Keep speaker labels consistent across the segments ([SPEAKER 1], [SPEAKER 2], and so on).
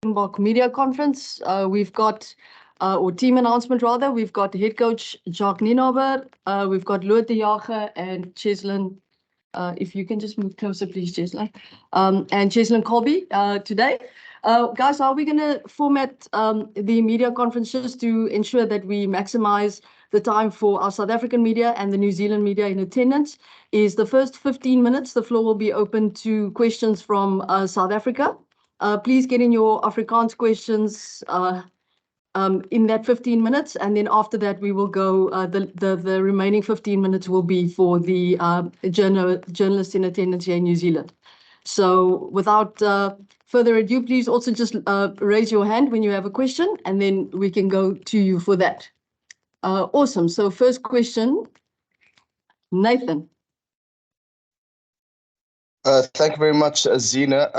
[SPEAKER 1] Springbok media conference. We've got, or team announcement rather, we've got head coach Jacques Nienaber, we've got Lotte Jager and Cheslin. If you can just move closer, please, Cheslin. And Cheslin Colby today. Guys, how are we going to format the media conferences to ensure that we maximize the time for our South African media and the New Zealand media in attendance? Is the first 15 minutes, the floor will be open to questions from South Africa. Please get in your Afrikaans questions in that 15 minutes, and then after that we will go, the remaining 15 minutes will be for the journalists in attendance here in New Zealand. So without further ado, please also just raise your hand when you have a question, and then we can go to you for that. Awesome. So first question, Nathan.
[SPEAKER 2] Thank you very much, Zina.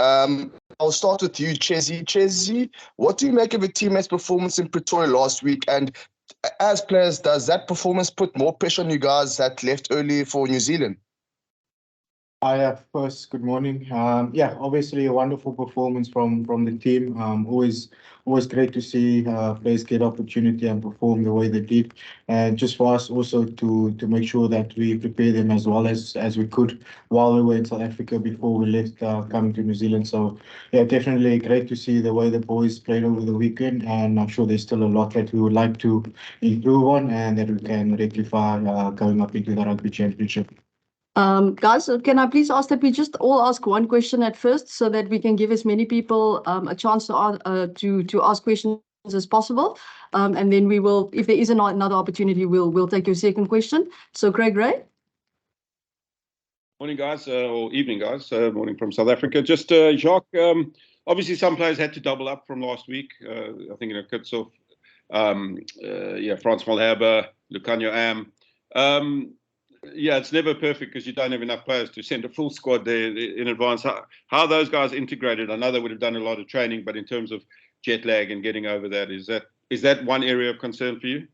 [SPEAKER 2] I'll start with you, Chezi. Chezi, what do you make of a teammate's performance in Pretoria last week? And as players, does that performance put more pressure on you guys that left early for New Zealand?
[SPEAKER 3] Hi, first, good morning. Yeah, obviously a wonderful performance from the team. Always great to see players get opportunity and perform the way they did. And just for us also to make sure that we prepare them as well as we could while we were in South Africa before we left coming to New Zealand. So yeah, definitely great to see the way the boys played over the weekend. And I'm sure there's still a lot that we would like to improve on and that we can rectify going up into the Rugby Championship.
[SPEAKER 1] Guys, can I please ask that we just all ask one question at first so that we can give as many people a chance to ask questions as possible. And then we will, if there is another opportunity, we'll take your second question. So Craig Ray.
[SPEAKER 4] Morning, guys, or evening, guys. Morning from South Africa. Just Jacques, obviously some players had to double up from last week. I think, Kitsov, Frans Malherbe, Lucanio Am. Yeah, it's never perfect because you don't have enough players to send a full squad there in advance. How are those guys integrated? I know they would have done a lot of training, but in terms of jet lag and getting over that, is that one area of concern for you?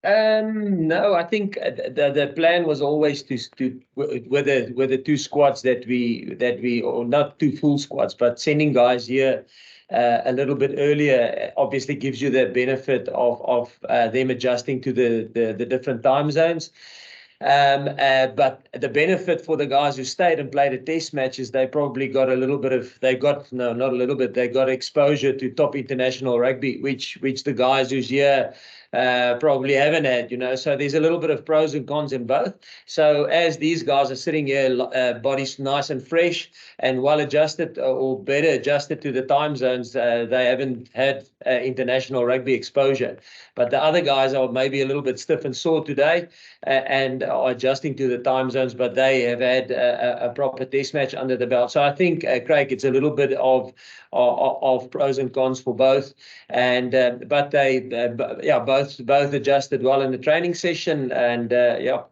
[SPEAKER 5] No, I think the plan was always to with the two squads that we or not two full squads, but sending guys here a little bit earlier obviously gives you the benefit of them adjusting to the different time zones. But the benefit for the guys who stayed and played the test matches, they probably got they got exposure to top international rugby, which the guys who's here probably haven't had, so there's a little bit of pros and cons in both. So as these guys are sitting here, bodies nice and fresh and well adjusted or better adjusted to the time zones, they haven't had international rugby exposure. But the other guys are maybe a little bit stiff and sore today and are adjusting to the time zones, but they have had a proper test match under the belt. So I think, Craig, it's a little bit of pros and cons for both, and but they both adjusted well in the training session, and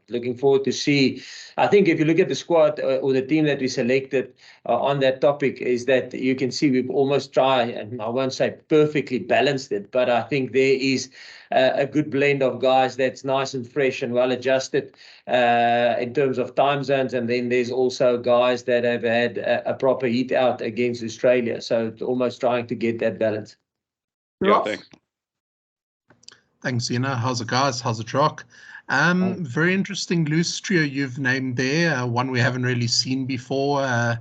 [SPEAKER 5] looking forward to see. I think if you look at the squad or the team that we selected on that topic, is that you can see we've almost tried, and I won't say perfectly balanced it, but I think there is a good blend of guys that's nice and fresh and well adjusted in terms of time zones, and then there's also guys that have had a proper heat out against Australia, so almost trying to get that balance.
[SPEAKER 4] Yeah, thanks.
[SPEAKER 6] Thanks, Zina. How's it, guys? How's it, Rock? Very interesting loose trio you've named there, one we haven't really seen before. How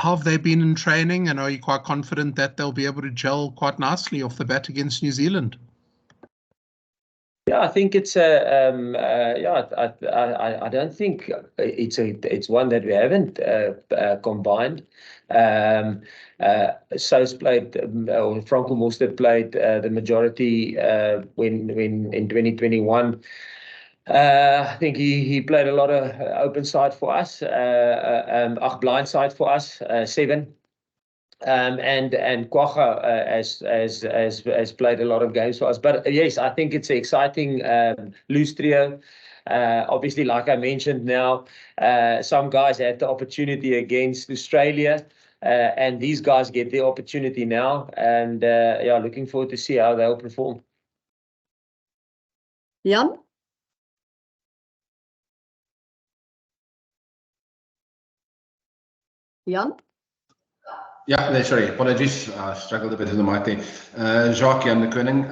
[SPEAKER 6] have they been in training, and are you quite confident that they'll be able to gel quite nicely off the bat against New Zealand?
[SPEAKER 5] Yeah, I think it's I don't think it's one that we haven't combined. So's played, or Franco Mostert played the majority when in 2021. I think he played a lot of open side for us, blind side for us, 7. And Kwacha has played a lot of games for us. But yes, I think it's an exciting loose trio. Obviously, like I mentioned now, some guys had the opportunity against Australia, and these guys get the opportunity now. And looking forward to see how they'll perform.
[SPEAKER 1] Jan? Jan?
[SPEAKER 7] Yeah, no, sorry, apologies. I struggled a bit with the mic there. Jacques Jan de Koning.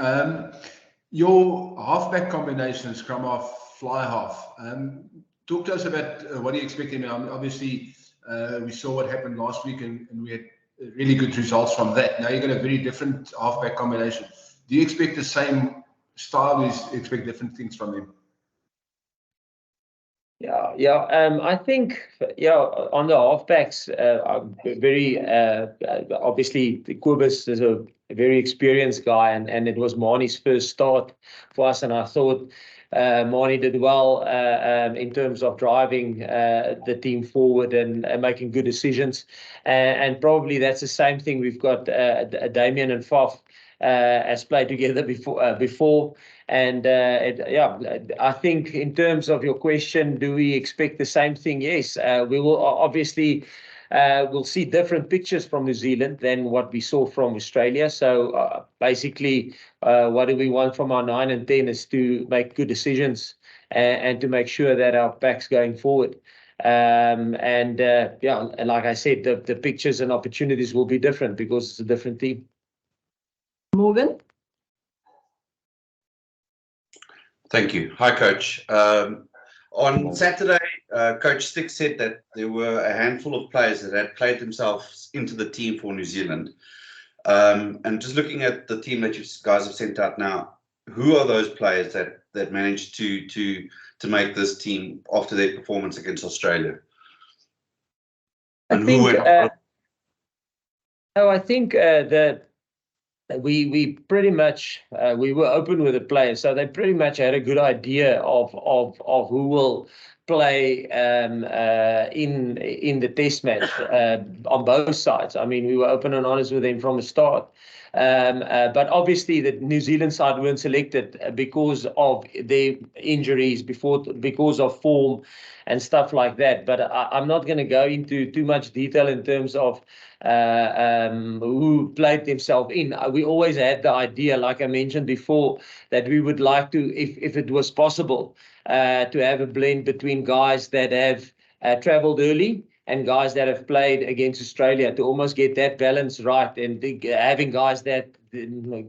[SPEAKER 7] Your halfback combination, scrum half, fly half. Talk to us about what do you expect? I mean, obviously, we saw what happened last week and we had really good results from that. Now you've got a very different halfback combination. Do you expect the same style? Or do you expect different things from them?
[SPEAKER 5] I think, on the halfbacks, I'm very, obviously, Kobus is a very experienced guy, and it was Marnie's first start for us, and I thought Marnie did well in terms of driving the team forward and making good decisions, and probably that's the same thing. We've got Damien and Faf has played together before. And I think in terms of your question, do we expect the same thing? Yes, we will obviously we'll see different pictures from New Zealand than what we saw from Australia. So basically, what do we want from our 9 and 10 is to make good decisions and to make sure that our back's going forward. And like I said, the pictures and opportunities will be different because it's a different team.
[SPEAKER 1] Morgan?
[SPEAKER 8] Thank you. Hi, Coach. On Saturday, Coach Stick said that there were a handful of players that had played themselves into the team for New Zealand. And just looking at the team that you guys have sent out now, who are those players that managed to make this team after their performance against Australia? And who went on?
[SPEAKER 5] I think that we pretty much we were open with the players, so they pretty much had a good idea of who will play in the test match on both sides. I mean, we were open and honest with them from the start. But obviously the New Zealand side weren't selected because of their injuries, because of form and stuff like that. But I'm not going to go into too much detail in terms of who played themselves in. We always had the idea, like I mentioned before, that we would like to, if it was possible, to have a blend between guys that have travelled early and guys that have played against Australia, to almost get that balance right, and having guys that,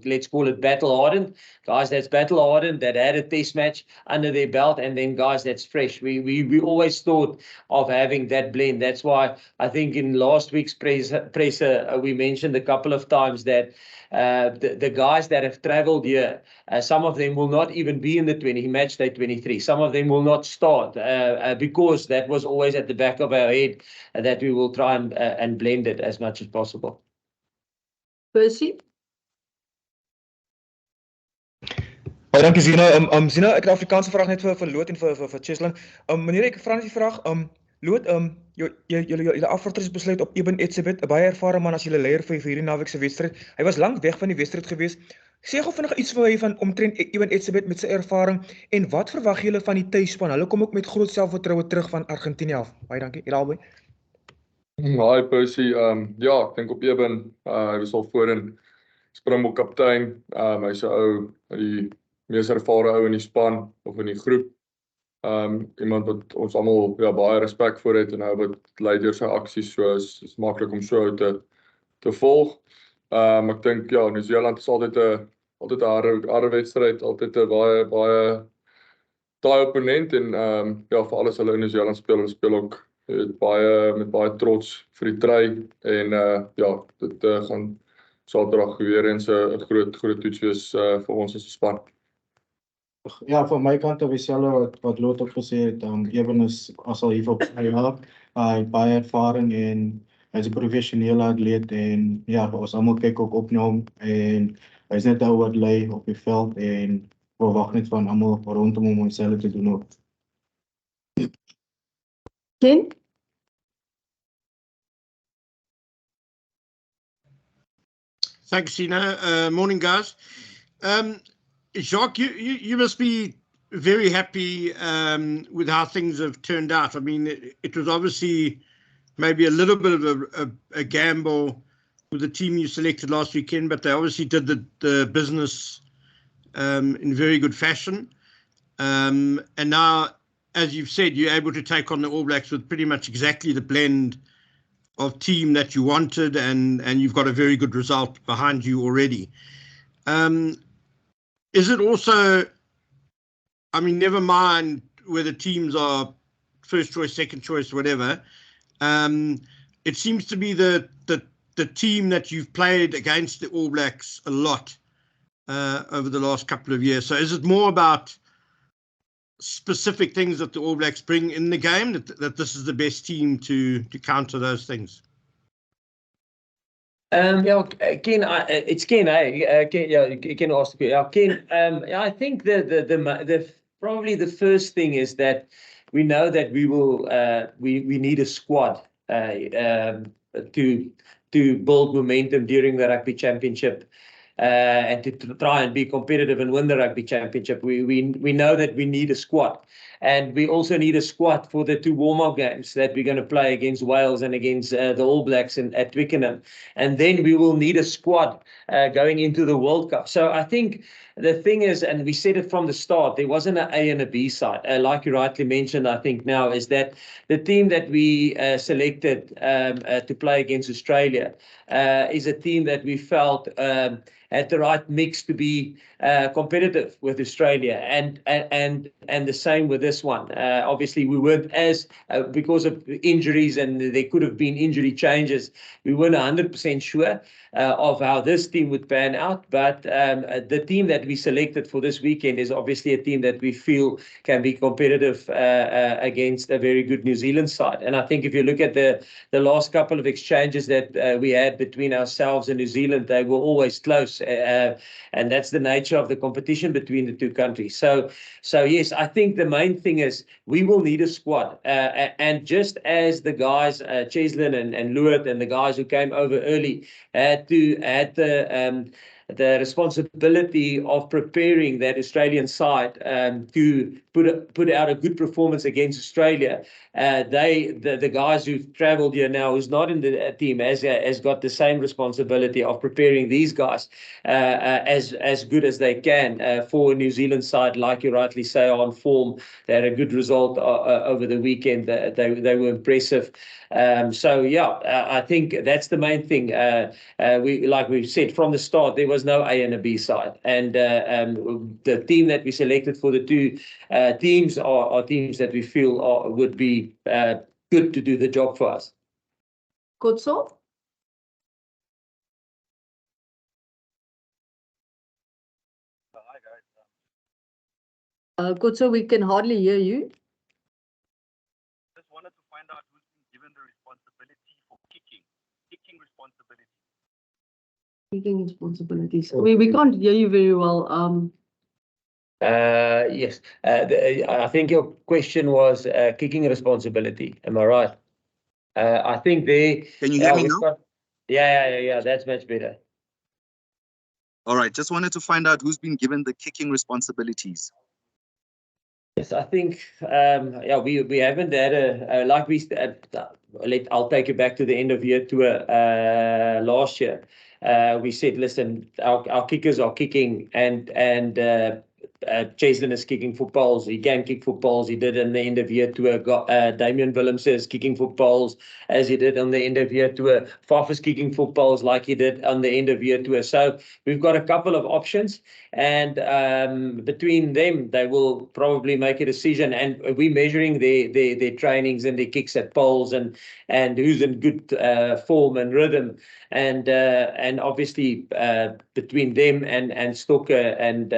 [SPEAKER 5] let's call it battle-hardened, guys that's battle-hardened, that had a test match under their belt, and then guys that's fresh. We always thought of having that blend. That's why I think in last week's presser, we mentioned a couple of times that the guys that have travelled here, some of them will not even be in the match day 23. Some of them will not start because that was always at the back of our head, that we will try and blend it as much as possible.
[SPEAKER 1] Percy?
[SPEAKER 9] Baie dankie Zina. Zina, ek het 'n Afrikaanse vraag net vir Loot en vir Cheslin. Meneer, ek vra net die vraag, Loot, julle afvaarters besluit op Eben Etzebeth, 'n baie ervare man as julle leier vir hierdie naweek se wedstryd. Hy was lank weg van die wedstryd gewees. Sê gou vinnig iets vir my van omtrent Eben Etzebeth met sy ervaring en wat verwag julle van die tuisspan? Hulle kom ook met groot selfvertroue terug van Argentinië af. Baie dankie. Julle albei.
[SPEAKER 10] Hi Percy, ek dink op Eben, hy was al voorin Springbok kaptein. Hy's 'n ou, die mees ervare ou in die span of in die groep. Iemand wat ons almal baie respek voor het en nou wat lei deur sy aksies, so is maklik om so te volg. Ek dink New Zealand is altyd 'n harde wedstryd, altyd 'n baie taai opponent en vir alles hulle in New Zealand speel ook met baie trots vir die try en dit gaan Saterdag weer eens 'n groot toets wees vir ons as 'n span.
[SPEAKER 3] Ja, van my kant af dieselfde wat Lot ook gesê het. Eben is al hier vir baie jaar, baie ervaring en hy's 'n professionele atleet en ons almal kyk ook op na hom en hy's net 'n ou wat lei op die veld en verwag net van almal rondom hom om dieselfde te doen ook.
[SPEAKER 1] Ken?
[SPEAKER 11] Thanks, Sina. Morning, guys. Jacques, you must be very happy with how things have turned out. I mean, it was obviously maybe a little bit of a gamble with the team you selected last weekend, but they obviously did the business in very good fashion. And now, as you've said, you're able to take on the All Blacks with pretty much exactly the blend team that you wanted, and you've got a very good result behind you already. Is it also, I mean, never mind whether teams are first choice, second choice, whatever. It seems to be the team that you've played against the All Blacks a lot over the last couple of years. So is it more about specific things that the All Blacks bring in the game, that this is the best team to counter those things?
[SPEAKER 5] Yeah, Ken, it's Ken. Ken, yeah, Ken asked. Yeah, Ken. I think the probably the first thing is that we know that we will we need a squad to build momentum during the Rugby Championship. And to try and be competitive and win the Rugby Championship, we know that we need a squad, and we also need a squad for the 2 warm-up games that we're going to play against Wales and against the All Blacks at Twickenham, and then we will need a squad going into the World Cup. So I think the thing is, and we said it from the start, there wasn't an A and a B side. Like you rightly mentioned, I think now is that the team that we selected to play against Australia is a team that we felt had the right mix to be competitive with Australia, and the same with this one. Obviously, we weren't as because of injuries, and there could have been injury changes. We weren't 100% sure of how this team would pan out, but the team that we selected for this weekend is obviously a team that we feel can be competitive against a very good New Zealand side. And I think if you look at the last couple of exchanges that we had between ourselves and New Zealand, they were always close, and that's the nature of the competition between the 2 countries. So yes, I think the main thing is we will need a squad, and just as the guys, Cheslin and Lewis and the guys who came over early had the responsibility of preparing that Australian side to put out a good performance against Australia. The guys who've travelled here now, who's not in the team, has got the same responsibility of preparing these guys as good as they can for a New Zealand side, like you rightly say, on form. They had a good result over the weekend. They were impressive. So yeah, I think that's the main thing. Like we've said from the start, there was no A and a B side, and the team that we selected for the 2 teams are teams that we feel would be good to do the job for us.
[SPEAKER 1] Kotso? Kotso, we can hardly hear you.
[SPEAKER 12] Just wanted to find out who's been given the responsibility for kicking responsibility.
[SPEAKER 1] Kicking responsibilities. We can't hear you very well.
[SPEAKER 5] Yes, I think your question was kicking responsibility. Am I right? I think they.
[SPEAKER 12] Can you hear me now?
[SPEAKER 5] Yeah. That's much better.
[SPEAKER 12] All right. Just wanted to find out who's been given the kicking responsibilities.
[SPEAKER 5] Yes, I think we haven't had a like we. I'll take you back to the end of year tour last year. We said, listen, our kickers are kicking, and Cheslin is kicking for poles. He can kick for poles. He did in the end of year tour. Damian Willemse is kicking for poles, as he did on the end of year tour. Faf is kicking for poles like he did on the end of year tour. So we've got a couple of options, and between them, they will probably make a decision. And we're measuring their trainings and their kicks at poles, and who's in good form and rhythm. And obviously between them and Stocker and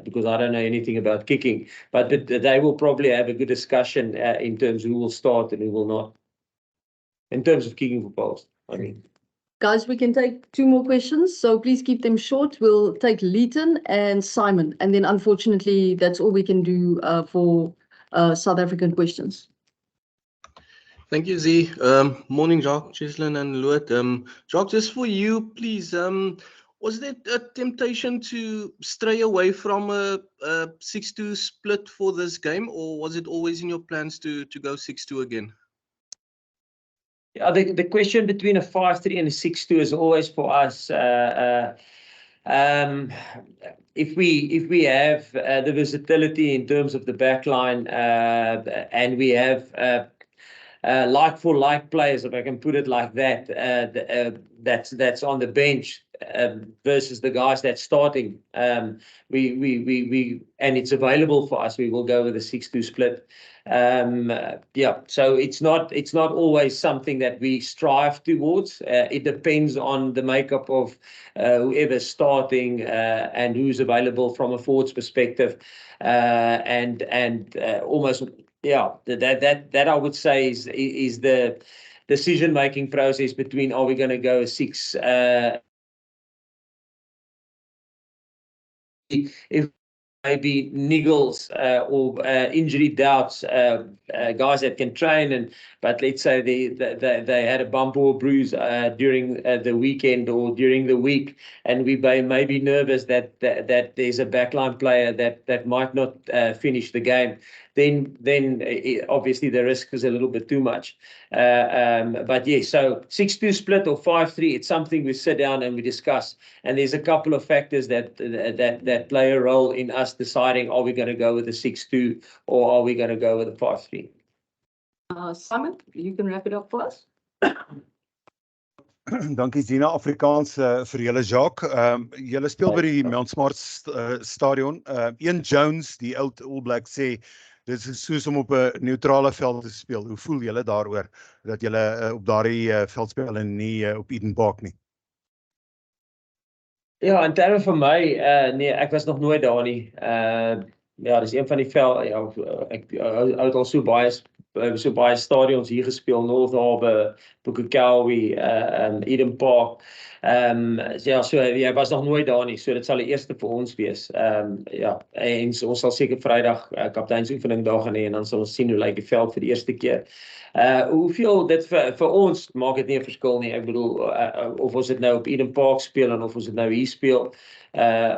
[SPEAKER 5] because I don't know anything about kicking, but they will probably have a good discussion in terms of who will start and who will not. In terms of kicking for poles, I mean.
[SPEAKER 1] Guys, we can take 2 more questions, so please keep them short. We'll take Leighton and Simon, and then unfortunately that's all we can do for South African questions.
[SPEAKER 13] Thank you, Z. Morning, Jacques, Cheslin, and Louet. Jacques, just for you, please. Was there a temptation to stray away from a 6-2 split for this game, or was it always in your plans to go 6-2 again?
[SPEAKER 5] Yeah, the question between a 5-3 and a 6-2 is always for us. If we have the versatility in terms of the back line, and we have like for like players, if I can put it like that, that's on the bench versus the guys that's starting. We and it's available for us. We will go with a 6-2 split. Yeah, so it's not always something that we strive towards. It depends on the makeup of whoever's starting and who's available from a forwards perspective, and almost. Yeah, that I would say is the decision-making process between are we going to go 6 if maybe niggles or injury doubts, guys that can train, but let's say they had a bump or a bruise during the weekend or during the week, and we may be nervous that there's a backline player that might not finish the game. Then obviously the risk is a little bit too much. But yeah, so 6-2 split or 5-3, it's something we sit down and we discuss. And there's a couple of factors that play a role in us deciding, are we going to go with the 6-2 or are we going to go with the 5-3?
[SPEAKER 1] Simon, you can wrap it up for us.
[SPEAKER 14] Dankie Zina, Afrikaans vir julle Jacques. Julle speel by die Mount Smart stadion. Ian Jones, die oud All Black, sê dit is soos om op 'n neutrale veld te speel. Hoe voel julle daaroor dat julle op daardie veld speel en nie op Eden Park nie?
[SPEAKER 5] Ja, in terme van my, nee, ek was nog nooit daar nie. Ja, dis een van die veld, ja, ek het al so baie stadions hier gespeel, North Harbour, Pukekowie, Eden Park. Ja, so jy was nog nooit daar nie, so dit sal die eerste vir ons wees. Ja, en ons sal seker Vrydag kapteinsoefening daar gaan hê en dan sal ons sien hoe lyk die veld vir die eerste keer. Hoeveel dit vir ons maak dit nie 'n verskil nie. Ek bedoel, of ons dit nou op Eden Park speel en of ons dit nou hier speel,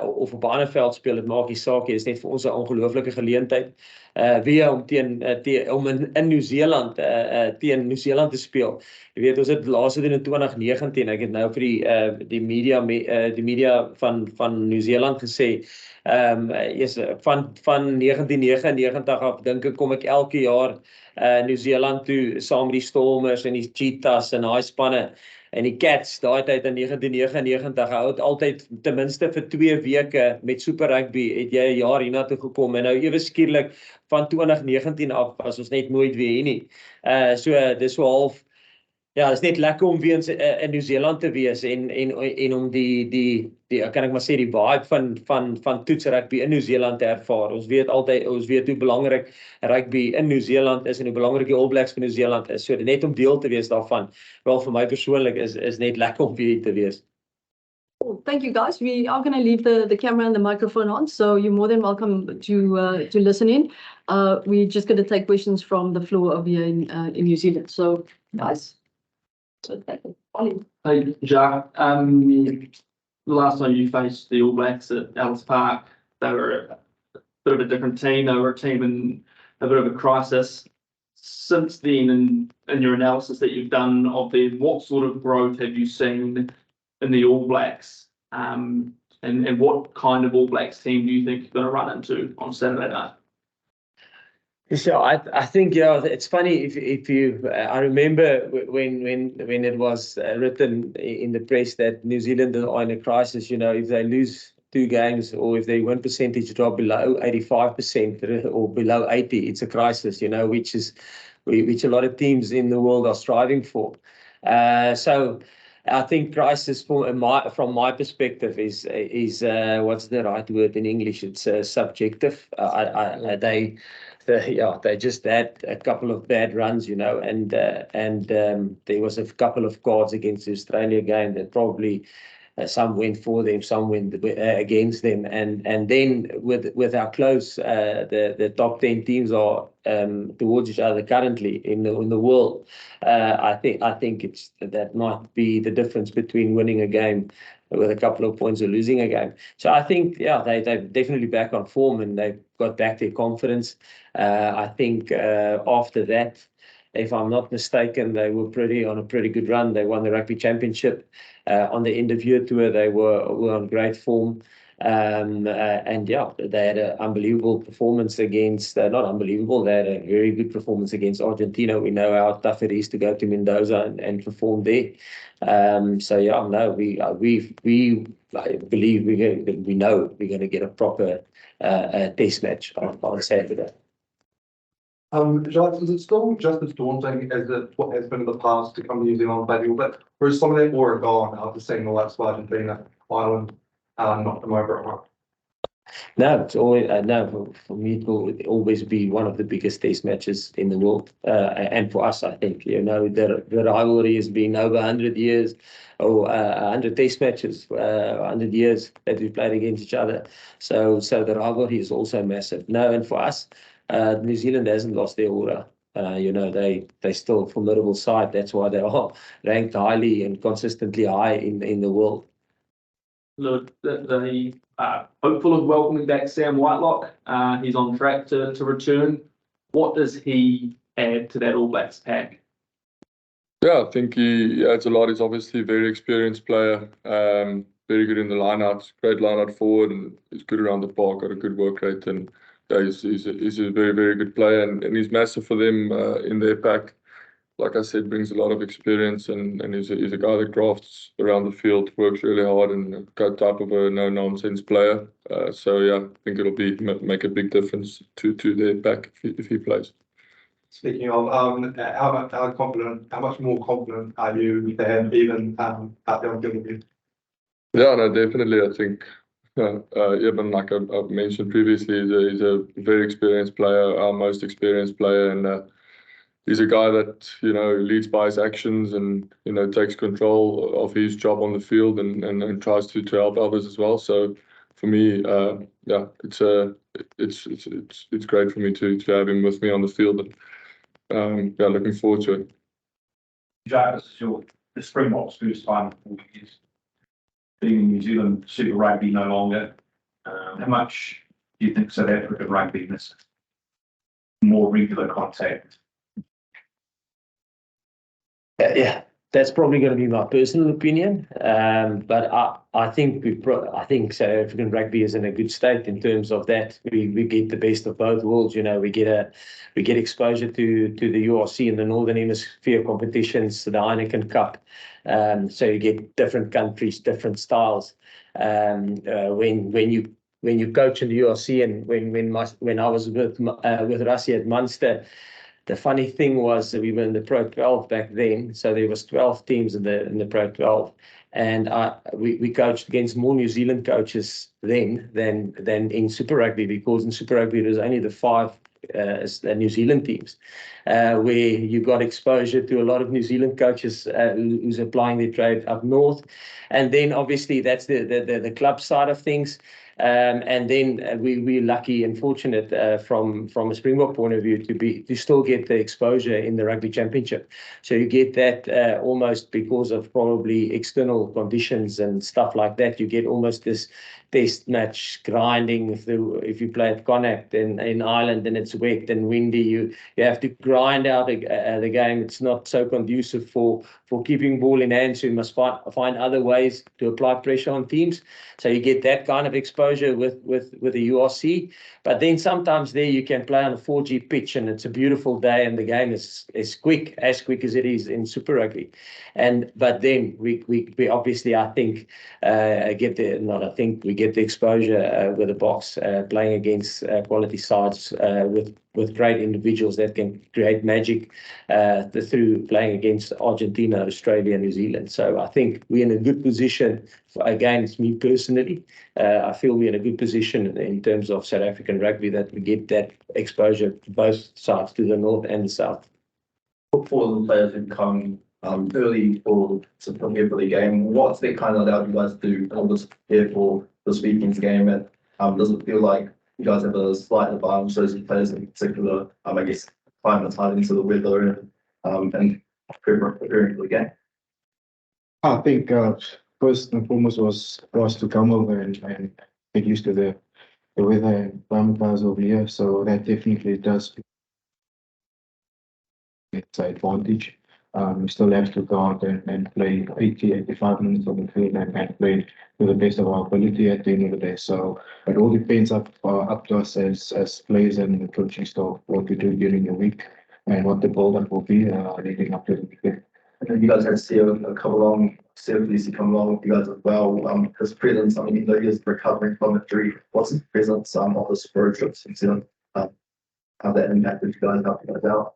[SPEAKER 5] of op 'n ander veld speel, dit maak nie saak nie. Dit is net vir ons 'n ongelooflike geleentheid. Weer om in Nieu-Seeland teen Nieu-Seeland te speel. Jy weet, ons het laas gedoen in 2019. Ek het nou vir die media van Nieu-Seeland gesê, van 1999 af dink ek kom ek elke jaar Nieu-Seeland toe saam met die Stormers en die Cheetahs en daai spanne. En die Cats, daai tyd in 1999, hou het altyd ten minste vir 2 weke met Super Rugby, het jy 'n jaar hiernatoe gekom, en nou ewe skielik van 2019 af, was ons net nooit weer hier nie. So, dis so half, ja, dit is net lekker om weer in Nieu-Seeland te wees en om die kan ek maar sê, die vibe van toets rugby in Nieu-Seeland te ervaar. Ons weet hoe belangrik rugby in Nieu-Seeland is en hoe belangrik die All Blacks vir Nieu-Seeland is. So net om deel te wees daarvan, wel vir my persoonlik is net lekker om weer te wees.
[SPEAKER 1] Well, thank you guys. We are going to leave the camera and the microphone on, so you're more than welcome to listen in. We're just going to take questions from the floor over here in New Zealand. So, guys.
[SPEAKER 15] Hey, Jacques. The last time you faced the All Blacks at Ellis Park, they were a bit of a different team. They were a team in a bit of a crisis. Since then, in your analysis that you've done of them, what sort of growth have you seen in the All Blacks? And what kind of All Blacks team do you think you're going to run into on Saturday night?
[SPEAKER 5] So I think, yeah, it's funny if you I remember when it was written in the press that New Zealand are in a crisis, you know, if they lose 2 games or if their win percentage drop below 85% or below 80, it's a crisis, you know, which a lot of teams in the world are striving for. So I think crisis from my perspective is what's the right word in English? It's subjective. They just had a couple of bad runs, you know, and there was a couple of cards against the Australia game that probably some went for them, some went against them, and then with how close the top 10 teams are towards each other currently in the world, I think that might be the difference between winning a game with a couple of points or losing a game. So I think, yeah, they're definitely back on form and they've got back their confidence. I think after that, if I'm not mistaken, they were on a pretty good run. They won the Rugby Championship. On the end of year tour, they were on great form. And yeah, they had an unbelievable performance against, not unbelievable, they had a very good performance against Argentina. We know how tough it is to go to Mendoza and perform there. So yeah, no, we I believe we know we're going to get a proper test match on Saturday.
[SPEAKER 16] Jacques, is it still just as daunting as what has been in the past to come to New Zealand and play the All Blacks? Or is some of that aura gone after seeing the likes of Argentina, Ireland, knock them over at home?
[SPEAKER 5] No, it's always no. For me, it will always be one of the biggest test matches in the world, and for us, I think the rivalry has been over 100 years, or 100 test matches, 100 years that we've played against each other. So the rivalry is also massive. No, and for us, New Zealand hasn't lost their aura. They still a formidable side. That's why they are ranked highly and consistently high in the world.
[SPEAKER 15] Look, the hopeful of welcoming back Sam Whitelock. He's on track to return. What does he add to that All Blacks pack?
[SPEAKER 10] Yeah, I think he adds a lot. He's obviously a very experienced player, very good in the lineouts, great lineout forward, and he's good around the park, got a good work rate, and yeah, he's a very, very good player, and he's massive for them in their pack. Like I said, brings a lot of experience, and he's a guy that grafts around the field, works really hard, and a type of a no-nonsense player. So yeah, I think it'll make a big difference to their pack if he plays.
[SPEAKER 16] Speaking of, how much more confident are you than even out there on Gilligan?
[SPEAKER 10] Yeah, no, definitely. I think even like I've mentioned previously, he's a very experienced player, our most experienced player, and he's a guy that leads by his actions and takes control of his job on the field and tries to help others as well. So for me, yeah, it's great for me to have him with me on the field, and yeah, looking forward to it.
[SPEAKER 12] Jack, this is the Springboks' first time in 4 years being in New Zealand Super Rugby no longer. How much do you think South African rugby misses more regular contact?
[SPEAKER 5] Yeah, that's probably going to be my personal opinion. But I think South African rugby is in a good state in terms of that. We get the best of both worlds. We get exposure to the URC in the Northern Hemisphere competitions, the Heineken Cup. So you get different countries, different styles. When you coach in the URC, and when I was with Rassie at Munster. The funny thing was that we were in the Pro 12 back then, so there was 12 teams in the Pro 12, and we coached against more New Zealand coaches then than in Super Rugby, because in Super Rugby there was only the 5 New Zealand teams, where you got exposure to a lot of New Zealand coaches who's applying their trade up north, and then obviously that's the club side of things. And then we're lucky and fortunate from a Springbok point of view to still get the exposure in the Rugby Championship. So you get that almost because of probably external conditions and stuff like that. You get almost this test match grinding. If you play at Connacht in Ireland and it's wet and windy, you have to grind out the game. It's not so conducive for keeping ball in hand. So you must find other ways to apply pressure on teams. So you get that kind of exposure with the URC. But then sometimes there you can play on a 4G pitch and it's a beautiful day and the game is quick, as quick as it is in Super Rugby. But then we obviously, I think, we get the exposure with the Boks, playing against quality sides with great individuals that can create magic through playing against Argentina, Australia, New Zealand. So I think we're in a good position. Again, it's me personally. I feel we're in a good position in terms of South African rugby that we get that exposure to both sides, to the north and the south.
[SPEAKER 16] For the players who come early to prepare for the game, what's that kind of allowed you guys to prepare for this weekend's game? And does it feel like you guys have a slight advantage, those players in particular, I guess, climatizing into the weather and preparing for the game?
[SPEAKER 3] I think first and foremost was for us to come over and get used to the weather and climatize over here. So that definitely does. It's an advantage. We still have to go out and play 80, 85 minutes on the field and play to the best of our ability at the end of the day. So it all depends up to us as players and the coaching staff, what we do during the week and what the build-up will be leading up to the weekend.
[SPEAKER 16] And you guys had Sia come along, Sia come along with you guys as well. His presence, I mean, even though he is recovering from injury, what's his presence on the Spurs trips in New Zealand? How that impacted you guys, help you guys out?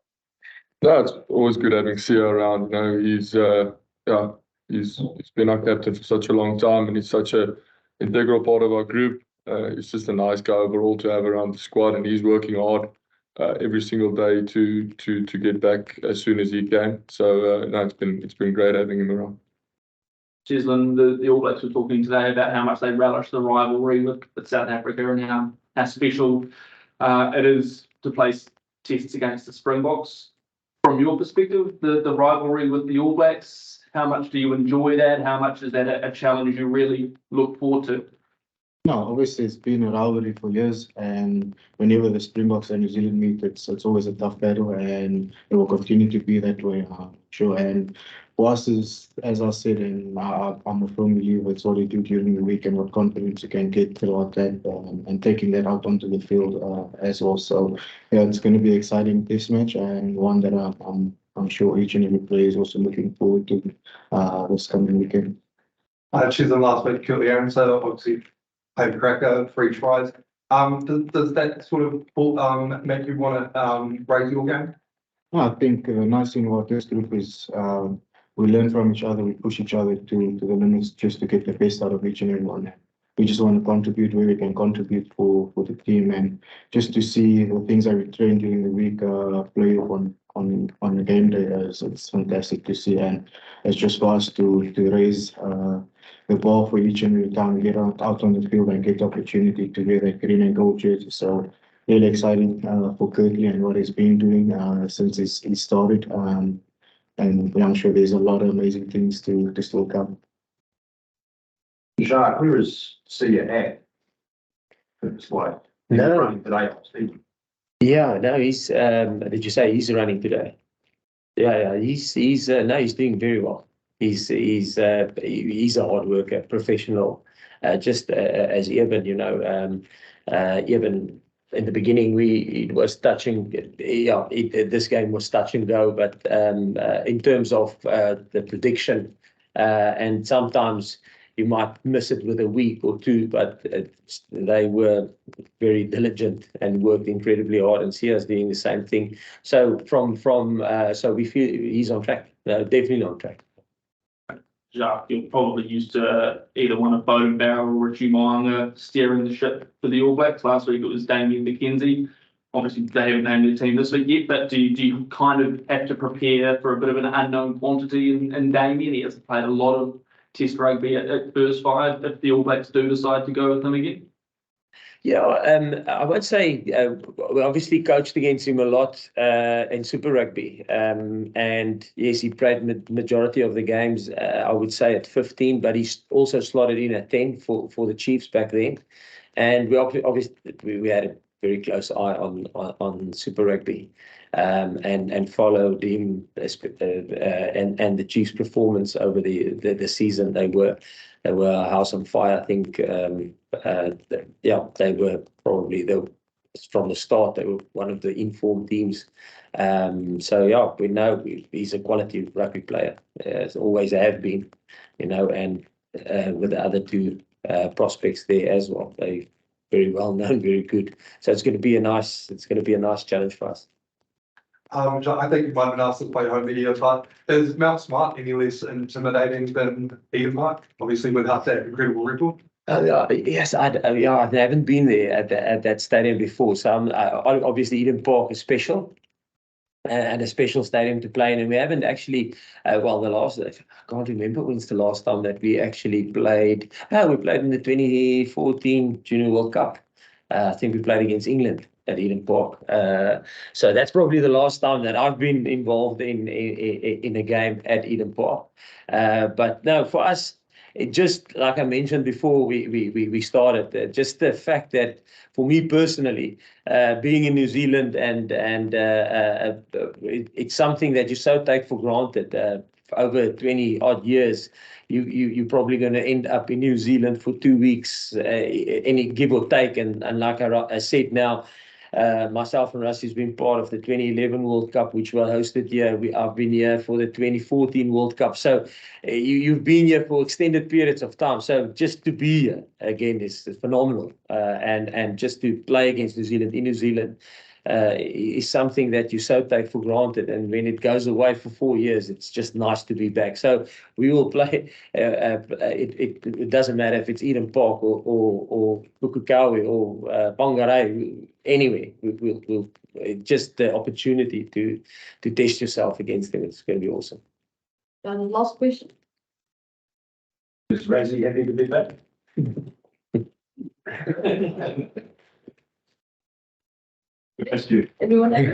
[SPEAKER 10] No, it's always good having Sia around. You know, he's been our captain for such a long time, and he's such a integral part of our group. He's just a nice guy overall to have around the squad, and he's working hard every single day to get back as soon as he can. So no, it's been great having him around.
[SPEAKER 15] Cheslin, the All Blacks were talking today about how much they relish the rivalry with South Africa and how special it is to play tests against the Springboks. From your perspective, the rivalry with the All Blacks, how much do you enjoy that? How much is that a challenge you really look forward to?
[SPEAKER 3] No, obviously it's been a rivalry for years, and whenever the Springboks and New Zealand meet, it's always a tough battle, and it will continue to be that way. Sure, and for us, as I said, and I'm a firm believer, it's what you do during the week and what confidence you can get throughout that, and taking that out onto the field as well. So yeah, it's going to be an exciting test match, and one that I'm sure each and every player is also looking forward to this coming weekend.
[SPEAKER 17] Chisholm last week killed the Aaron, so obviously played the cracker, 3 tries. Does that sort of make you want to raise your game?
[SPEAKER 3] I think the nice thing about this group is we learn from each other, we push each other to the limits just to get the best out of each and every one. We just want to contribute where we can contribute for the team, and just to see the things that we train during the week play on the game day. It's fantastic to see, and it's just for us to raise the ball for each and every time we get out on the field and get the opportunity to wear that green and gold jersey. So really exciting for Kirkley and what he's been doing since he started. And I'm sure there's a lot of amazing things to still come.
[SPEAKER 12] Jacques, where is Sia at? It's like he's
[SPEAKER 5] No.
[SPEAKER 12] running today, Steve.
[SPEAKER 5] Yeah, no, he's did you say he's running today? Yeah, he's doing very well. He's a hard worker, professional, just as Eben, you know, Eben in the beginning it was touching, this game was touch and go, but in terms of the prediction, and sometimes you might miss it with a week or two, but they were very diligent and worked incredibly hard, and Sia's doing the same thing. So so we feel he's on track, definitely on track.
[SPEAKER 15] Jacques, you're probably used to either one of Bowden Barrow or Richie Moanga steering the ship for the All Blacks. Last week it was Damien McKenzie. Obviously they haven't named their team this week yet, but do you kind of have to prepare for a bit of an unknown quantity in Damien? He hasn't played a lot of Test rugby at first five if the All Blacks do decide to go with him again.
[SPEAKER 5] Yeah, I would say we obviously coached against him a lot in Super Rugby, and yes, he played majority of the games. I would say at 15, but he's also slotted in at 10 for the Chiefs back then, and we had a very close eye on Super Rugby, and followed him and the Chiefs' performance over the season. They were a house on fire. I think, they were probably from the start. They were one of the informed teams. So yeah, we know he's a quality rugby player, as always have been, you know, and with the other two prospects there as well. They very well known, very good. So it's going to be a nice challenge for us.
[SPEAKER 17] I think you might have been asked to play home video, but is Mount Smart any less intimidating than Eden Park? Obviously, without that incredible record.
[SPEAKER 5] Yes, I haven't been there at that stadium before. So obviously Eden Park is special, and a special stadium to play in. And we haven't actually, I can't remember when's the last time that we actually played. We played in the 2014 Junior World Cup. I think we played against England at Eden Park. So that's probably the last time that I've been involved in a game at Eden Park. But no, for us, it just like I mentioned before we started, just the fact that for me personally, being in New Zealand and it's something that you so take for granted. Over 20 odd years, you're probably going to end up in New Zealand for 2 weeks, any give or take. And like I said now, myself and Russ has been part of the 2011 World Cup, which were hosted here. I've been here for the 2014 World Cup. So you've been here for extended periods of time. So just to be here again is phenomenal. And just to play against New Zealand in New Zealand is something that you so take for granted. And when it goes away for 4 years, it's just nice to be back. So we will play. It doesn't matter if it's Eden Park or Pukekohe or Whangarei, anyway. We'll just the opportunity to test yourself against them. It's going to be awesome.
[SPEAKER 1] And last question.
[SPEAKER 12] Is Razzie happy to be back? Thank you.
[SPEAKER 1] Everyone.
[SPEAKER 10] Thank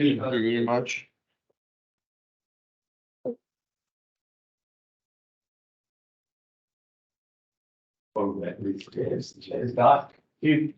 [SPEAKER 10] you very much.
[SPEAKER 12] Cheers, guys. You.